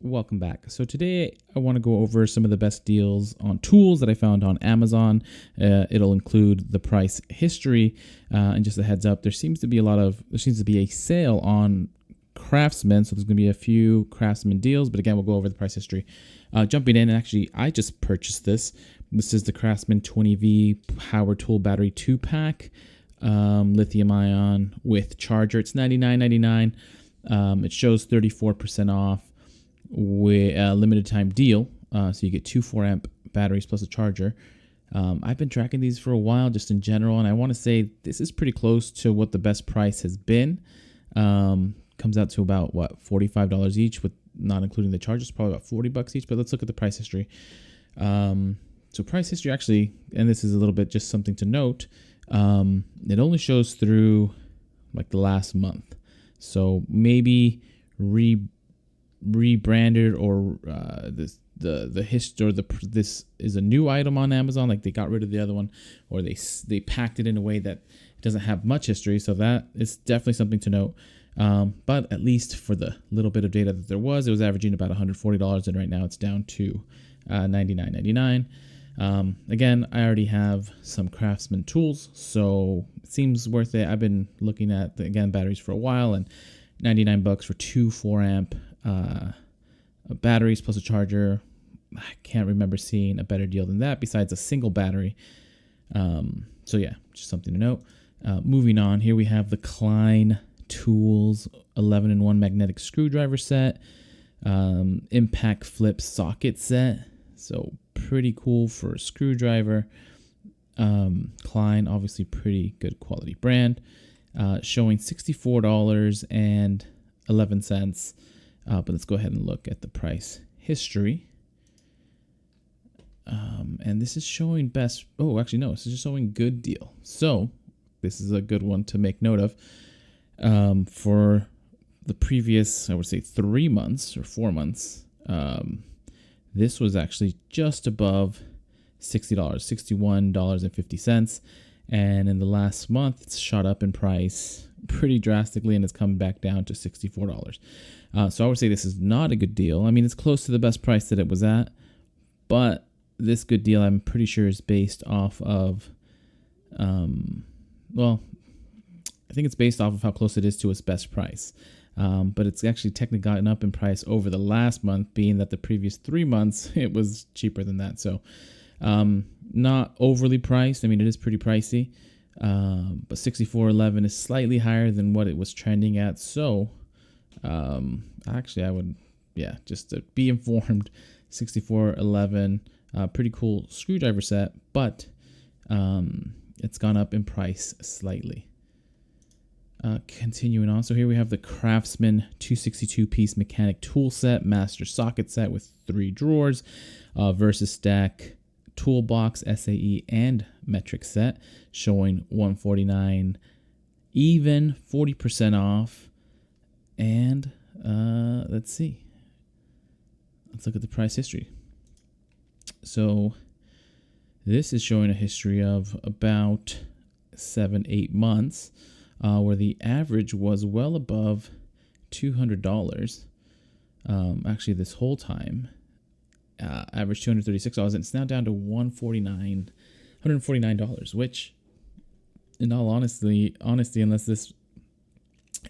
welcome back. So today I want to go over some of the best deals on tools that I found on Amazon. It'll include the price history, and just a heads up, there seems to be a sale on Craftsman, so there's going to be a few Craftsman deals, but again, we'll go over the price history. Jumping in, and actually I just purchased this. This is the Craftsman 20V Power Tool Battery 2-pack, lithium-ion with charger. It's $99.99. It shows 34% off with a limited time deal. So you get two 4-amp batteries plus a charger. I've been tracking these for a while just in general, and I want to say this is pretty close to what the best price has been. Comes out to about, $45 each, with not including the chargers, probably about $40 each, but let's look at the price history. So price history actually, and this is a little bit just something to note, it only shows through like the last month. So maybe rebranded, or this is a new item on Amazon, like they got rid of the other one, or they packed it in a way that it doesn't have much history. So that is definitely something to note. But at least for the little bit of data that there was, it was averaging about $140, and right now it's down to $99.99. Again, I already have some Craftsman tools, so it seems worth it. I've been looking at batteries for a while, and $99 for two 4-amp batteries plus a charger. I can't remember seeing a better deal than that besides a single battery. So yeah, just something to note. Moving on, here we have the Klein Tools 11-in-1 magnetic screwdriver set, impact flip socket set. So pretty cool for a screwdriver. Klein, obviously pretty good quality brand, showing $64.11. But let's go ahead and look at the price history. And this is showing best. Oh, actually, no, this is just showing good deal. So this is a good one to make note of. For the previous, I would say 3 months or 4 months, this was actually just above $60, $61.50. And in the last month, it's shot up in price pretty drastically, and it's come back down to $64. So I would say this is not a good deal. I mean, it's close to the best price that it was at, but this good deal, I'm pretty sure, is based off of, I think it's based off of how close it is to its best price. But it's actually technically gotten up in price over the last month, being that the previous 3 months, it was cheaper than that. So not overly priced. I mean, it is pretty pricey, but $64.11 is slightly higher than what it was trending at. So actually, I would, just to be informed, $64.11, pretty cool screwdriver set, but it's gone up in price slightly. Continuing on, so here we have the Craftsman 262-piece mechanic tool set, master socket set with 3 drawers, VERSASTACK toolbox, SAE, and metric set, showing $149 even, 40% off. And let's see. Let's look at the price history. So this is showing a history of about 7-8 months. Where the average was well above $200. Actually, this whole time, averaged $236, and it's now down to $149, which, in all honesty, unless this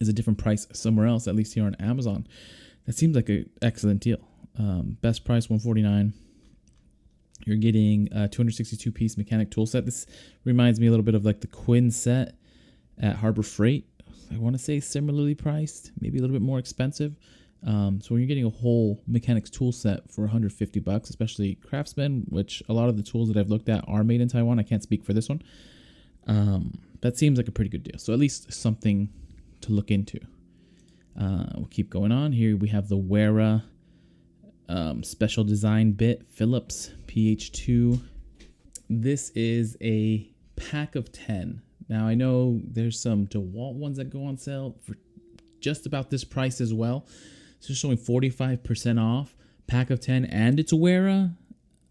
is a different price somewhere else, at least here on Amazon, that seems like an excellent deal. Best price $149. You're getting a 262-piece mechanic tool set. This reminds me a little bit of like the Quinn set at Harbor Freight. I want to say similarly priced, maybe a little bit more expensive. So when you're getting a whole mechanics tool set for $150, especially Craftsman, which a lot of the tools that I've looked at are made in Taiwan. I can't speak for this one. That seems like a pretty good deal. So at least something to look into. We'll keep going on. Here we have the Wera special design bit, Phillips PH2. This is a pack of 10. Now, I know there's some DeWalt ones that go on sale for just about this price as well. So it's showing 45% off, pack of 10, and it's a Wera.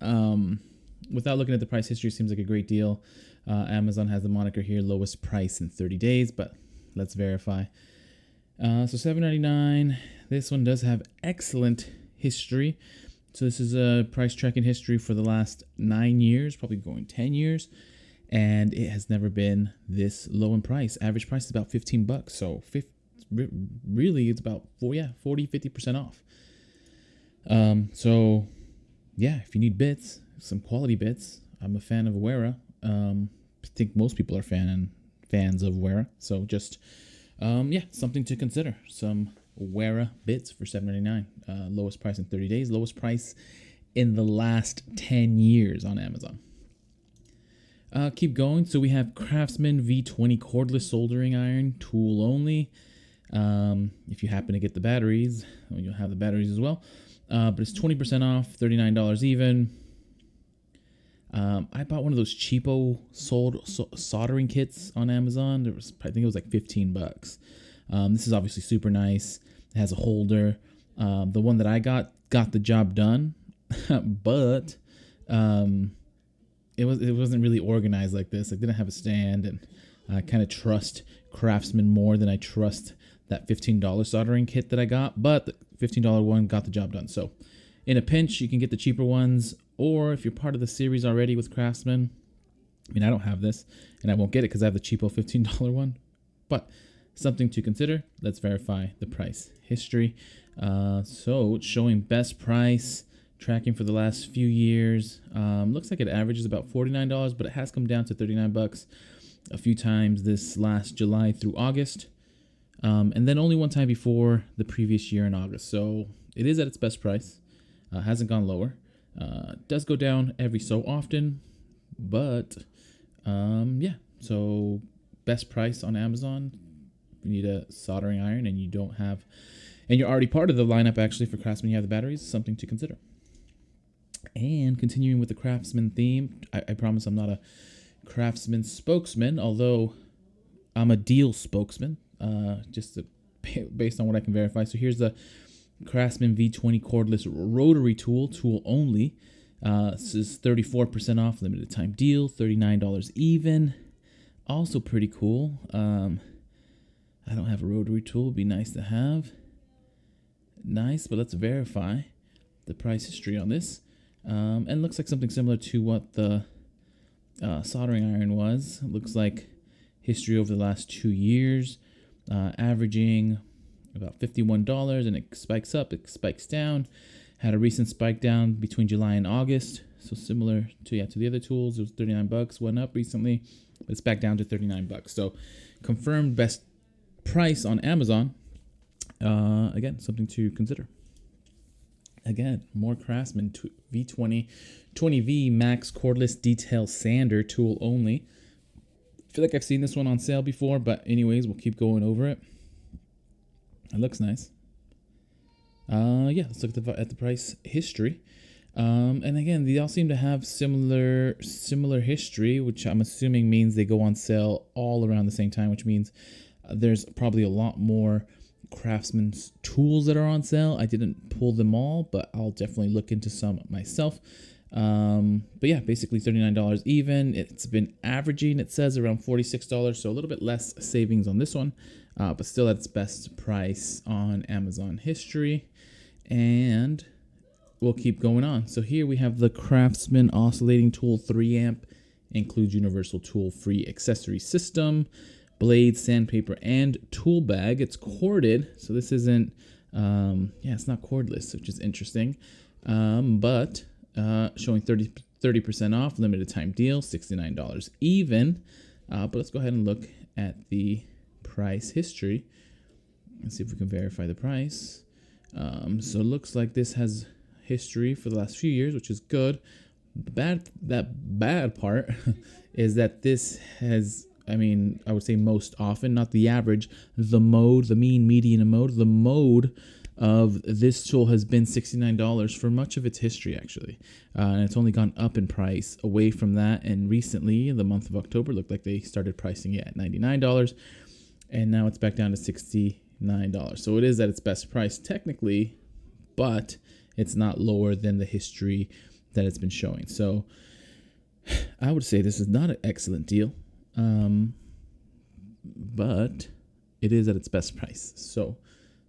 Without looking at the price history, seems like a great deal. Amazon has the moniker here, lowest price in 30 days, but let's verify. So $7.99. This one does have excellent history. So this is a price tracking history for the last 9 years, probably going 10 years. And it has never been this low in price. Average price is about $15. So really it's about 40-50% off. So yeah, if you need bits, some quality bits, I'm a fan of Wera. I think most people are fans of Wera. So just something to consider. Some Wera bits for $7.99. Lowest price in 30 days. Lowest price in the last 10 years on Amazon. Keep going. So we have Craftsman V20 cordless soldering iron, tool only. If you happen to get the batteries, you'll have the batteries as well. But it's 20% off, $39 even. I bought one of those cheapo soldering kits on Amazon. I think it was like $15. This is obviously super nice. It has a holder. The one that I got the job done, but it wasn't really organized like this. I didn't have a stand, and I kind of trust Craftsman more than I trust that $15 soldering kit that I got. But the $15 one got the job done. So in a pinch, you can get the cheaper ones, or if you're part of the series already with Craftsman, I mean, I don't have this, and I won't get it because I have the cheapo $15 one, but something to consider. Let's verify the price history. So it's showing best price tracking for the last few years. Looks like it averages about $49, but it has come down to $39 a few times this last July through August. And then only one time before the previous year in August. So it is at its best price. Hasn't gone lower. Does go down every so often, but so best price on Amazon. If you need a soldering iron and you're already part of the lineup actually for Craftsman, you have the batteries, something to consider. And continuing with the Craftsman theme, I promise I'm not a Craftsman spokesman, although I'm a deal spokesman, based on what I can verify. So here's the Craftsman V20 cordless rotary tool only. This is 34% off, limited time deal, $39 even. Also pretty cool. I don't have a rotary tool. It'd be nice to have. Nice, but let's verify the price history on this. And looks like something similar to what the soldering iron was. It looks like history over the last 2 years, averaging about $51, and it spikes up, it spikes down. Had a recent spike down between July and August, so similar to the other tools. It was $39, went up recently, but it's back down to $39. So confirmed best price on Amazon. Again, something to consider. Again, more Craftsman V20 20V Max cordless detail sander, tool only. I feel like I've seen this one on sale before, but anyways, we'll keep going over it. It looks nice. Let's look at the price history. And again, they all seem to have similar history, which I'm assuming means they go on sale all around the same time, which means there's probably a lot more Craftsman's tools that are on sale. I didn't pull them all, but I'll definitely look into some myself. But yeah, basically $39 even. It's been averaging, it says, around $46, so a little bit less savings on this one, but still at its best price on Amazon history. And we'll keep going on. So here we have the Craftsman Oscillating Tool 3 amp, includes universal tool free accessory system, blade, sandpaper, and tool bag. It's corded, so this isn't it's not cordless, which is interesting, but showing 30% off, limited time deal, $69 even. But let's go ahead and look at the price history and see if we can verify the price. So it looks like this has history for the last few years, which is good. That bad part is that this has, I would say most often, not the average, the mean, median, and mode. The mode of this tool has been $69 for much of its history, actually. And it's only gone up in price away from that. And recently, in the month of October, looked like they started pricing it at $99. And now it's back down to $69. So it is at its best price technically, but it's not lower than the history that it's been showing. So I would say this is not an excellent deal. But it is at its best price, so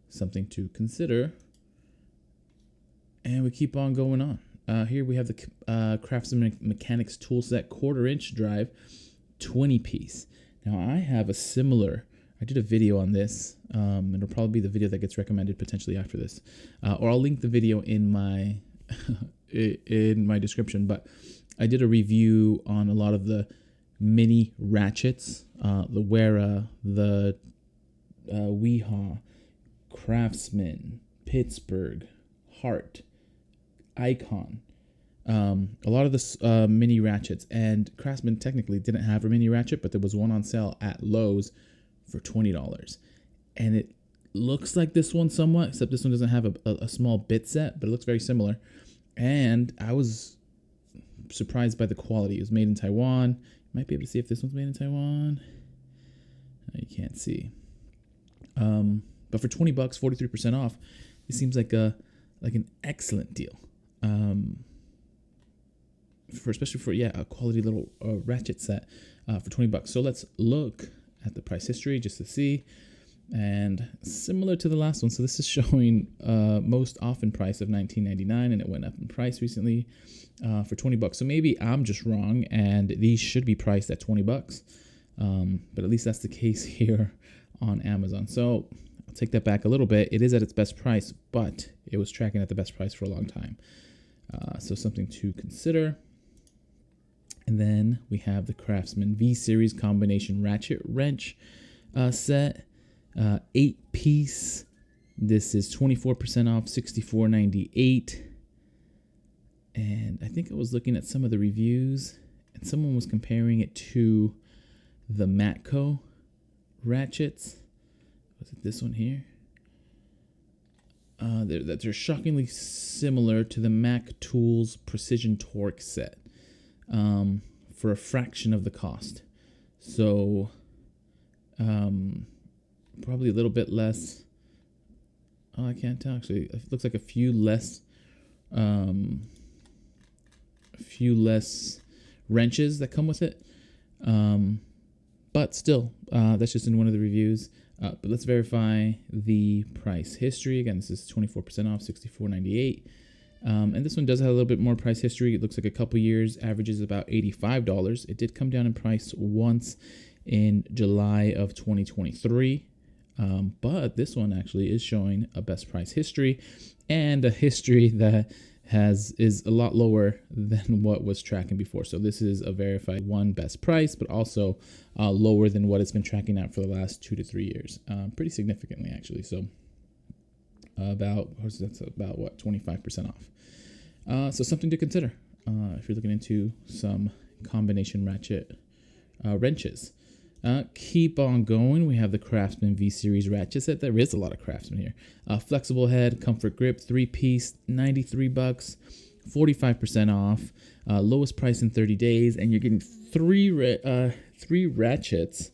something to consider. Again, more Craftsman V20 cordless detail sander, tool only. So here we have the Craftsman Oscillating Tool 3 amp, includes universal tool free accessory system, blade, sandpaper, and tool bag. It's corded, so this isn't, it's not cordless, which is interesting, but again, And we keep on going on. Here we have the Craftsman Mechanics Toolset 1/4-inch drive, 20-piece. Now I have a similar. I did a video on this. It'll probably be the video that gets recommended potentially after this, or I'll link the video in my in my description. But I did a review on a lot of the mini ratchets, the Wera, the Weha, Craftsman, Pittsburgh, Hart, Icon, a lot of the mini ratchets. And Craftsman technically didn't have a mini ratchet, but there was one on sale at Lowe's for $20, and it looks like this one somewhat, except this one doesn't have a small bit set, but it looks very similar. And I was surprised by the quality. It was made in Taiwan. You might be able to see if this one's made in Taiwan. You can't see. But for $20, 43% off, it seems like an excellent deal. Especially for a quality little ratchet set for $20. So let's look at the price history just to see. And similar to the last one, so this is showing most often price of $19.99, and it went up in price recently for $20. So maybe I'm just wrong, and these should be priced at $20. But at least that's the case here on Amazon. So I'll take that back a little bit. It is at its best price, but it was tracking at the best price for a long time. So something to consider. And then we have the Craftsman V-Series combination ratchet wrench set, 8-piece. This is 24% off, $64.98. And I think I was looking at some of the reviews, and someone was comparing it to the Matco ratchets. Was it this one here? They're shockingly similar to the Mac Tools Precision Torque set, for a fraction of the cost. So probably a little bit less. Oh, I can't tell actually. It looks like a few less wrenches that come with it. But still, that's just in one of the reviews. But let's verify the price history. Again, this is 24% off, $64.98. And this one does have a little bit more price history. It looks like a couple years, averages about $85. It did come down in price once in July of 2023. But this one actually is showing a best price history, and a history that is a lot lower than what was tracking before. So this is a verified best price, but also lower than what it's been tracking out for the last 2 to 3 years, pretty significantly actually. So that's about what, 25% off. So something to consider if you're looking into some combination ratchet wrenches. Keep on going. We have the Craftsman V-Series ratchet set. There is a lot of Craftsman here. Flexible head, comfort grip, 3-piece, $93, 45% off. Lowest price in 30 days, and you're getting three ratchets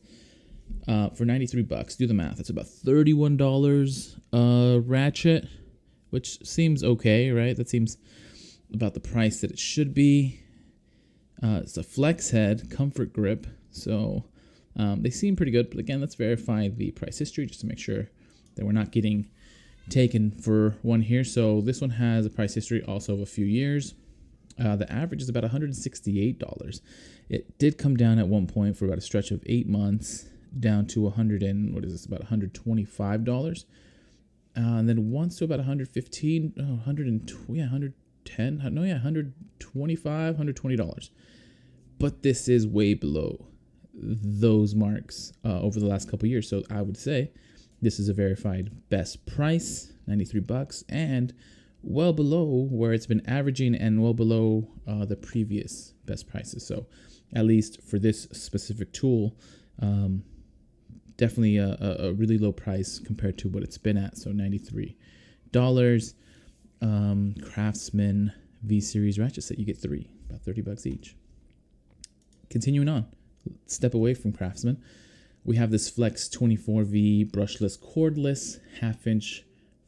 for $93. Do the math. It's about $31 ratchet, which seems okay, right? That seems about the price that it should be. It's a flex head, comfort grip, so they seem pretty good. But again, let's verify the price history just to make sure that we're not getting taken for one here. So this one has a price history also of a few years. The average is about $168. It did come down at one point for about a stretch of 8 months, down to about $125. And then once to about $125, $120. But this is way below those marks over the last couple years. So I would say this is a verified best price, $93, and well below where it's been averaging, and well below the previous best prices. So at least for this specific tool, definitely a really low price compared to what it's been at. So $93. Craftsman V-Series ratchet set, you get 3, about $30 each. Continuing on, step away from Craftsman, we have this Flex 24V brushless cordless 1/2-inch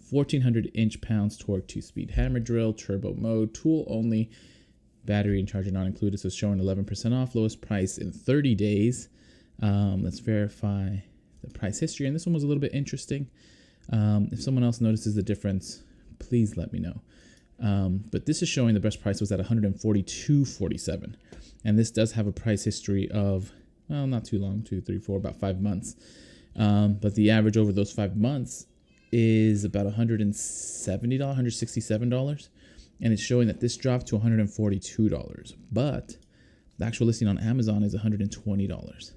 1400 inch-pounds torque 2-speed hammer drill, turbo mode, tool only, battery and charger not included. So it's showing 11% off, lowest price in 30 days. Let's verify the price history, and this one was a little bit interesting. If someone else notices the difference, please let me know. But this is showing the best price was at $142.47. And this does have a price history of, well, not too long, 2, 3, 4, about 5 months. But the average over those 5 months is about $170, $167. And it's showing that this dropped to $142. But the actual listing on Amazon is $120.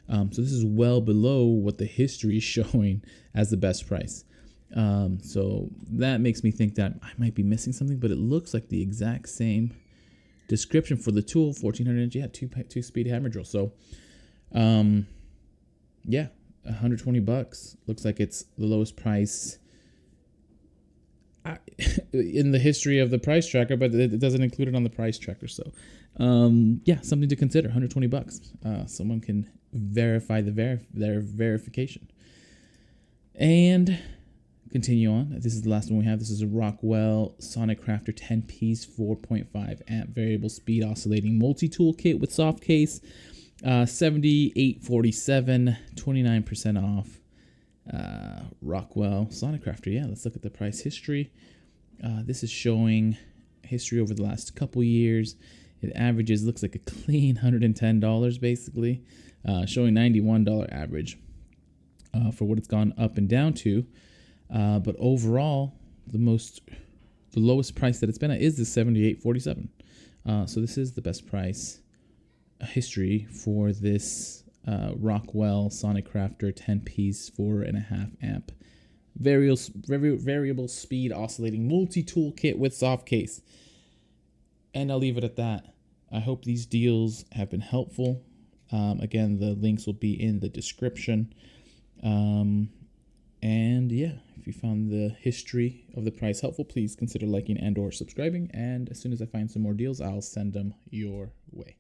So this is well below what the history is showing as the best price. So that makes me think that I might be missing something, but it looks like the exact same description for the tool, 1400 inch, yeah, two speed hammer drill. So, yeah, $120 looks like it's the lowest price in the history of the price tracker, but it doesn't include it on the price tracker. So, yeah, something to consider. $120. Someone can verify their verification. And continue on. This is the last one we have. This is a Rockwell Sonic Crafter 10-piece 4.5 amp variable speed oscillating multi-tool kit with soft case. $78.47, 29% off. Rockwell Sonic Crafter. Yeah, let's look at the price history. This is showing history over the last couple years. It averages, looks like a clean $110 basically, showing $91 average for what it's gone up and down to. But overall, the lowest price that it's been at is the $78.47. So this is the best price history for this Rockwell Sonic Crafter 10-piece 4.5 amp variable speed oscillating multi-tool kit with soft case. And I'll leave it at that. I hope these deals have been helpful. Again, the links will be in the description. And yeah, if you found the history of the price helpful, please consider liking and or subscribing. And as soon as I find some more deals, I'll send them your way.